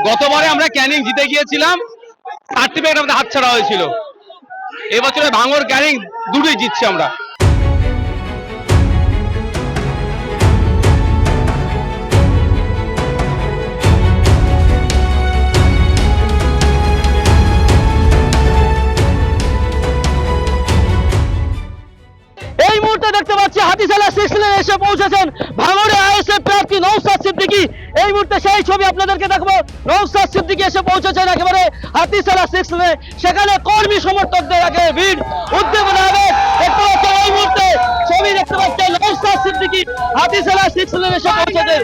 গতবারে আমরা ক্যানিং জিতে গিয়েছিলাম, সার্টিফিকেট আমাদের হাতছাড়া হয়েছিল। এবছরে ভাঙড় ক্যানিং দুটোই জিতছি আমরা। এই মুহূর্তে দেখতে পাচ্ছি হাতিশালা 6 লেনে এসে পৌঁছেছেন ভাঙড়ে আইএসএফ প্রার্থী নওশাদ সিদ্দিকী। এই মুহূর্তে সেই ছবি আপনাদেরকে দেখাবো। নওশাদ সিদ্দিকী এসে পৌঁছেছেন একেবারে হাতিশালা 6 লেনে। সেখানে কর্মী সমর্থকদের আগে ভিড় উদ্দীপনা হবে। দেখতে পাচ্ছেন এই মুহূর্তে ছবি দেখতে পাচ্ছেন নওশাদ সিদ্দিকী হাতিশালা 6 লেনে এসে পৌঁছেছেন।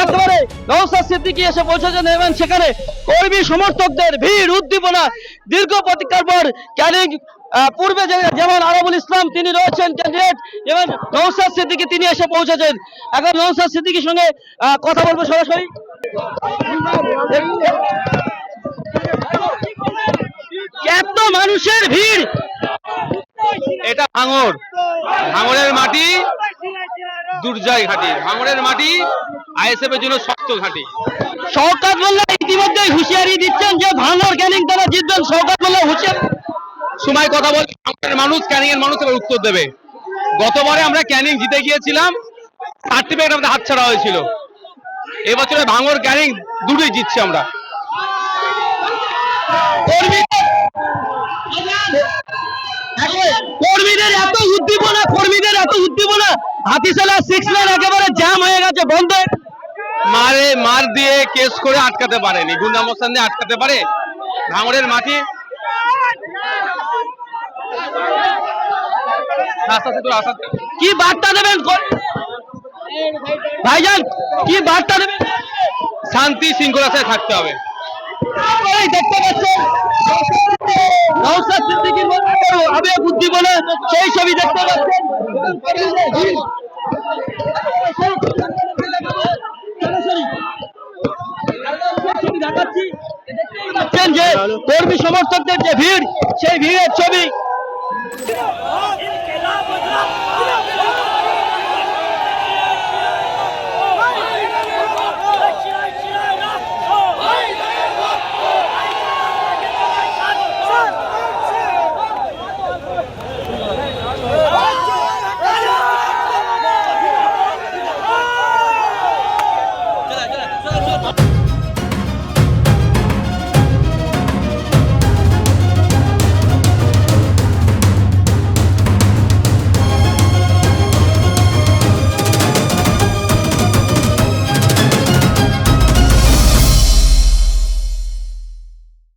একেবারে নওশাদ সিদ্দিকী এসে পৌঁছেছেন এবং সেখানে কর্মী সমর্থকদের ভিড় উদ্দীপনা। দীর্ঘ প্রতীক্ষার পর ক্যানিং পূর্বে যেমন আরাবুল ইসলাম তিনি রয়েছেন ক্যান্ডিডেট, এবং নওশাদ সিদ্দিকী তিনি এসে পৌঁছেছেন। এখন নওশাদ সিদ্দিকীর সঙ্গে কথা বলবো সরাসরি। এত মানুষের ভিড়, এটা ভাঙড়, ভাঙড়ের মাটি দুর্জয় ঘাটি, ভাঙড়ের মাটি আইএসএফ এর জন্য শক্ত ঘাটি। শওকত মোল্লা ইতিমধ্যে হুঁশিয়ারি দিচ্ছেন যে ভাঙড় ক্যানিং তারা জিতবেন। শওকত মোল্লা হুঁশিয়ারি সময় কথা বলে ভাঙড়ের মানুষ, ক্যানিং এর মানুষ এবার উত্তর দেবে। গতবারে আমরা ক্যানিং জিতে গিয়েছিলাম, সার্টিফিকেট আমাদের হাতছাড়া হয়েছিল। এবছরে ভাঙড় ক্যানিং দুটোই জিতছি আমরা। কর্মীদের এত উদ্দীপনা হাতিশালা 6 লেন একেবারে জ্যাম হয়ে গেছে, বন্ধ। মার দিয়ে কেস করে আটকাতে পারেনি, গুন্ডা মোস্তান দিয়ে আটকাতে পারে ভাঙড়ের মাটি। কি বার্তা দেবেন ভাইজান, কি বার্তা দেবেন? শান্তি শৃঙ্খলার সাথে থাকতে হবে। দেখতে পাচ্ছেন নওশাদ সিদ্দিকীর আবেগ উদ্দীপনা, সেই ছবি দেখতে পাচ্ছেন। যে কর্মী সমর্থকদের যে ভিড়, সেই ভিড়ের ছবি।